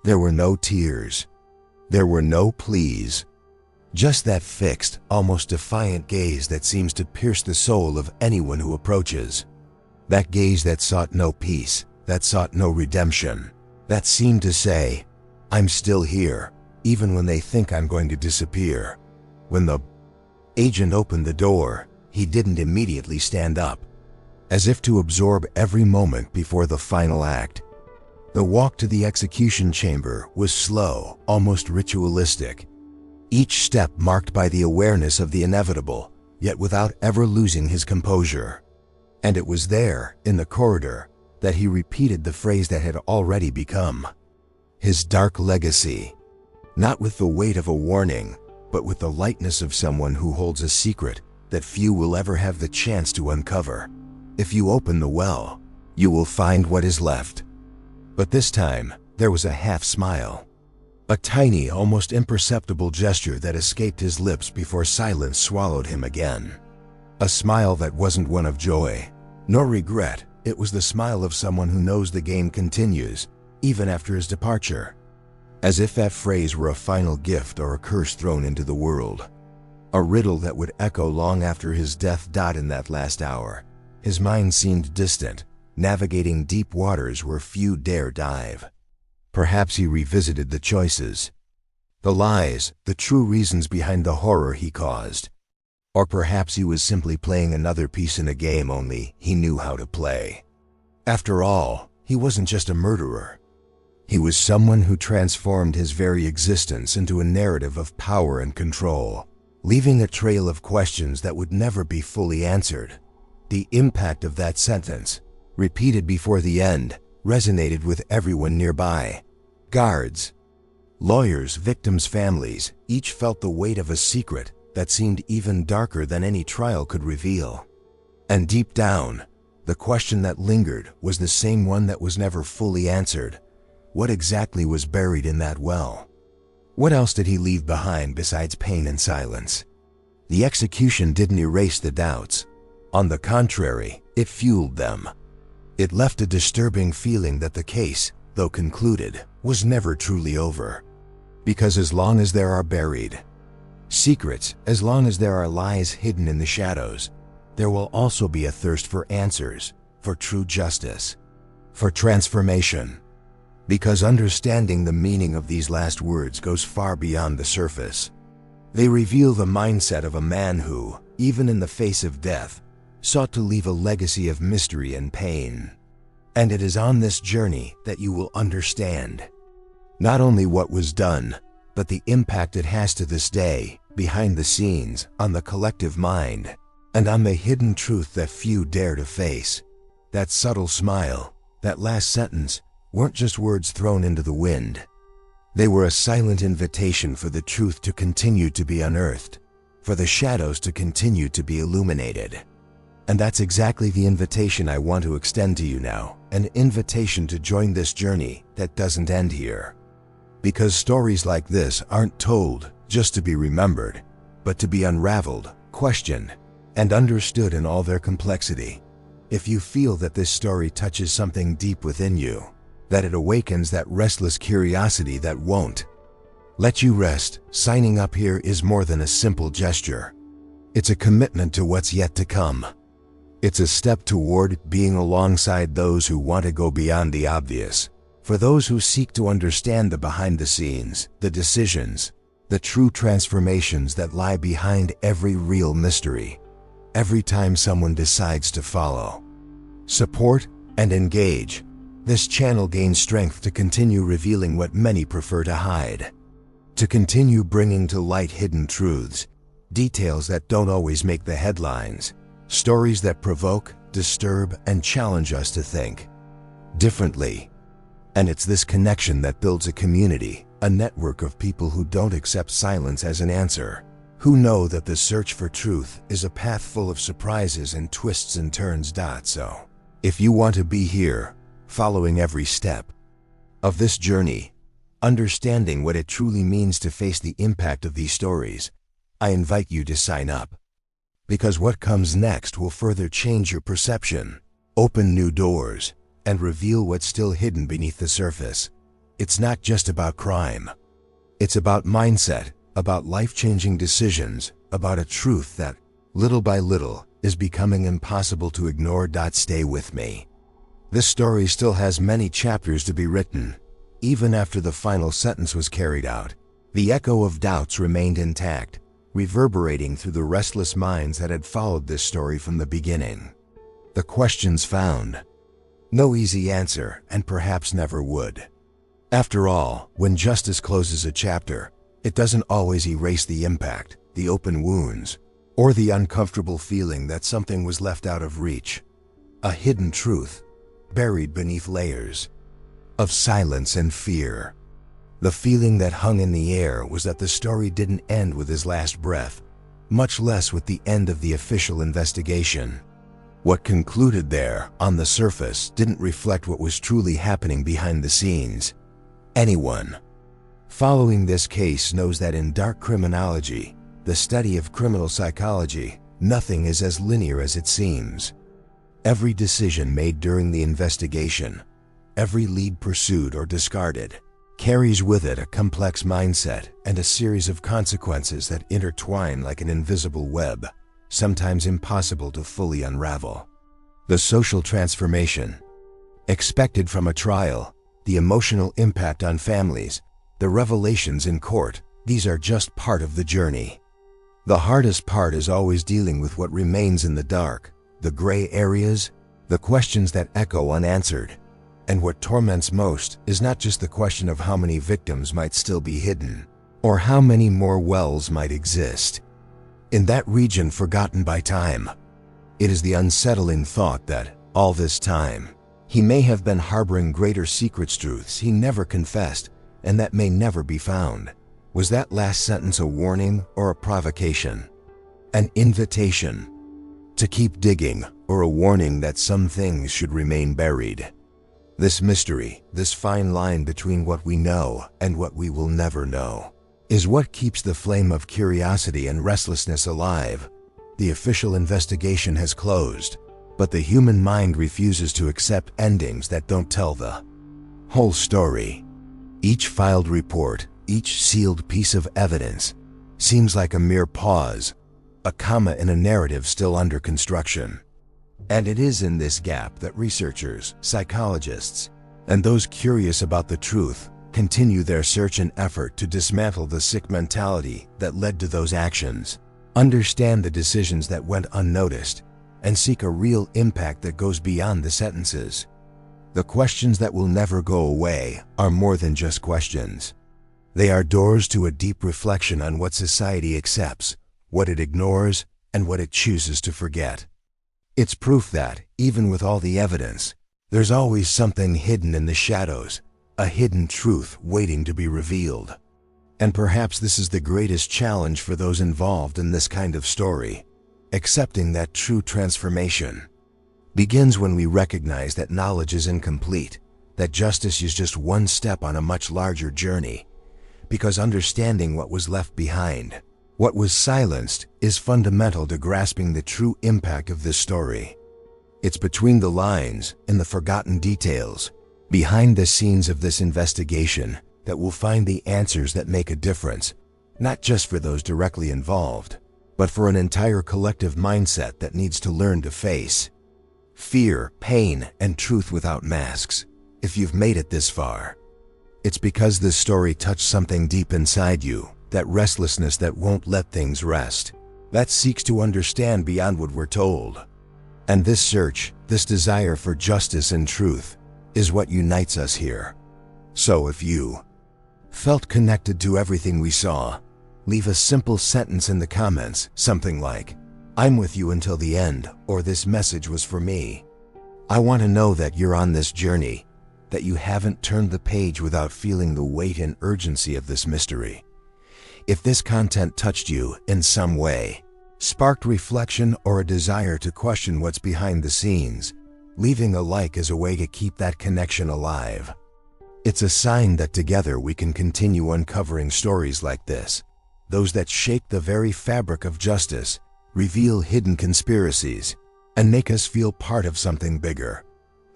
Speaker 1: There were no tears. There were no pleas. Just that fixed, almost defiant gaze that seems to pierce the soul of anyone who approaches. That gaze that sought no peace, that sought no redemption, that seemed to say, "I'm still here, even when they think I'm going to disappear." When the agent opened the door, he didn't immediately stand up, as if to absorb every moment before the final act. The walk to the execution chamber was slow, almost ritualistic, each step marked by the awareness of the inevitable, yet without ever losing his composure. And it was there, in the corridor, that he repeated the phrase that had already become his dark legacy, not with the weight of a warning, but with the lightness of someone who holds a secret that few will ever have the chance to uncover. If you open the well, you will find what is left. But this time, there was a half smile. A tiny, almost imperceptible gesture that escaped his lips before silence swallowed him again. A smile that wasn't one of joy, nor regret. It was the smile of someone who knows the game continues, even after his departure. As if that phrase were a final gift or a curse thrown into the world. A riddle that would echo long after his death. In that last hour, his mind seemed distant, navigating deep waters where few dare dive. Perhaps he revisited the choices, the lies, the true reasons behind the horror he caused. Or perhaps he was simply playing another piece in a game only he knew how to play. After all, he wasn't just a murderer. He was someone who transformed his very existence into a narrative of power and control, leaving a trail of questions that would never be fully answered. The impact of that sentence, repeated before the end, resonated with everyone nearby. Guards, lawyers, victims' families, each felt the weight of a secret that seemed even darker than any trial could reveal. And deep down, the question that lingered was the same one that was never fully answered. What exactly was buried in that well? What else did he leave behind besides pain and silence? The execution didn't erase the doubts. On the contrary, it fueled them. It left a disturbing feeling that the case, though concluded, was never truly over. Because as long as there are buried secrets, as long as there are lies hidden in the shadows, there will also be a thirst for answers, for true justice, for transformation. Because understanding the meaning of these last words goes far beyond the surface. They reveal the mindset of a man who, even in the face of death, sought to leave a legacy of mystery and pain. And it is on this journey that you will understand not only what was done, but the impact it has to this day, behind the scenes, on the collective mind, and on the hidden truth that few dare to face. That subtle smile, that last sentence, weren't just words thrown into the wind. They were a silent invitation for the truth to continue to be unearthed, for the shadows to continue to be illuminated. And that's exactly the invitation I want to extend to you now, an invitation to join this journey that doesn't end here. Because stories like this aren't told just to be remembered, but to be unraveled, questioned, and understood in all their complexity. If you feel that this story touches something deep within you, that it awakens that restless curiosity that won't let you rest, signing up here is more than a simple gesture. It's a commitment to what's yet to come. It's a step toward being alongside those who want to go beyond the obvious, for those who seek to understand the behind the scenes, the decisions, the true transformations that lie behind every real mystery, every time someone decides to follow, support, and engage. This channel gains strength to continue revealing what many prefer to hide, to continue bringing to light hidden truths, details that don't always make the headlines, stories that provoke, disturb, and challenge us to think differently. And it's this connection that builds a community, a network of people who don't accept silence as an answer, who know that the search for truth is a path full of surprises and twists and turns. So, if you want to be here, following every step of this journey, understanding what it truly means to face the impact of these stories, I invite you to sign up. Because what comes next will further change your perception, open new doors, and reveal what's still hidden beneath the surface. It's not just about crime. It's about mindset, about life-changing decisions, about a truth that, little by little, is becoming impossible to ignore. Stay with me. This story still has many chapters to be written. Even after the final sentence was carried out, the echo of doubts remained intact, reverberating through the restless minds that had followed this story from the beginning. The questions found no easy answer, and perhaps never would. After all, when justice closes a chapter, it doesn't always erase the impact, the open wounds, or the uncomfortable feeling that something was left out of reach. A hidden truth, buried beneath layers of silence and fear. The feeling that hung in the air was that the story didn't end with his last breath, much less with the end of the official investigation. What concluded there, on the surface, didn't reflect what was truly happening behind the scenes. Anyone following this case knows that in dark criminology, the study of criminal psychology, nothing is as linear as it seems. Every decision made during the investigation, every lead pursued or discarded, carries with it a complex mindset and a series of consequences that intertwine like an invisible web, sometimes impossible to fully unravel. The social transformation expected from a trial, the emotional impact on families, the revelations in court, these are just part of the journey. The hardest part is always dealing with what remains in the dark, the gray areas, the questions that echo unanswered. And what torments most is not just the question of how many victims might still be hidden, or how many more wells might exist in that region forgotten by time. It is the unsettling thought that, all this time, he may have been harboring greater secrets, truths he never confessed, and that may never be found. Was that last sentence a warning or a provocation? An invitation to keep digging, or a warning that some things should remain buried? This mystery, this fine line between what we know and what we will never know, is what keeps the flame of curiosity and restlessness alive. The official investigation has closed, but the human mind refuses to accept endings that don't tell the whole story. Each filed report, each sealed piece of evidence, seems like a mere pause, a comma in a narrative still under construction. And it is in this gap that researchers, psychologists, and those curious about the truth continue their search and effort to dismantle the sick mentality that led to those actions, understand the decisions that went unnoticed, and seek a real impact that goes beyond the sentences. The questions that will never go away are more than just questions. They are doors to a deep reflection on what society accepts, what it ignores, and what it chooses to forget. It's proof that, even with all the evidence, there's always something hidden in the shadows, a hidden truth waiting to be revealed. And perhaps this is the greatest challenge for those involved in this kind of story. Accepting that true transformation begins when we recognize that knowledge is incomplete, that justice is just one step on a much larger journey, because understanding what was left behind, what was silenced, is fundamental to grasping the true impact of this story. It's between the lines, in the forgotten details, behind the scenes of this investigation, that we'll find the answers that make a difference, not just for those directly involved, but for an entire collective mindset that needs to learn to face fear, pain, and truth without masks. If you've made it this far, it's because this story touched something deep inside you, that restlessness that won't let things rest, that seeks to understand beyond what we're told. And this search, this desire for justice and truth, is what unites us here. So if you felt connected to everything we saw, leave a simple sentence in the comments, something like, "I'm with you until the end," or "This message was for me." I want to know that you're on this journey, that you haven't turned the page without feeling the weight and urgency of this mystery. If this content touched you in some way, sparked reflection or a desire to question what's behind the scenes, leaving a like is a way to keep that connection alive. It's a sign that together we can continue uncovering stories like this, those that shake the very fabric of justice, reveal hidden conspiracies, and make us feel part of something bigger,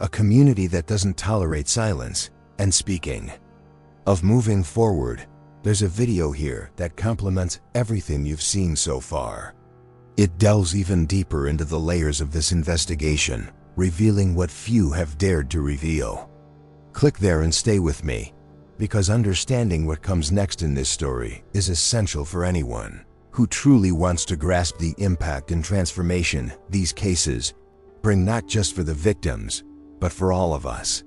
Speaker 1: a community that doesn't tolerate silence. And speaking of moving forward, there's a video here that complements everything you've seen so far. It delves even deeper into the layers of this investigation, revealing what few have dared to reveal. Click there and stay with me, because understanding what comes next in this story is essential for anyone who truly wants to grasp the impact and transformation these cases bring, not just for the victims, but for all of us.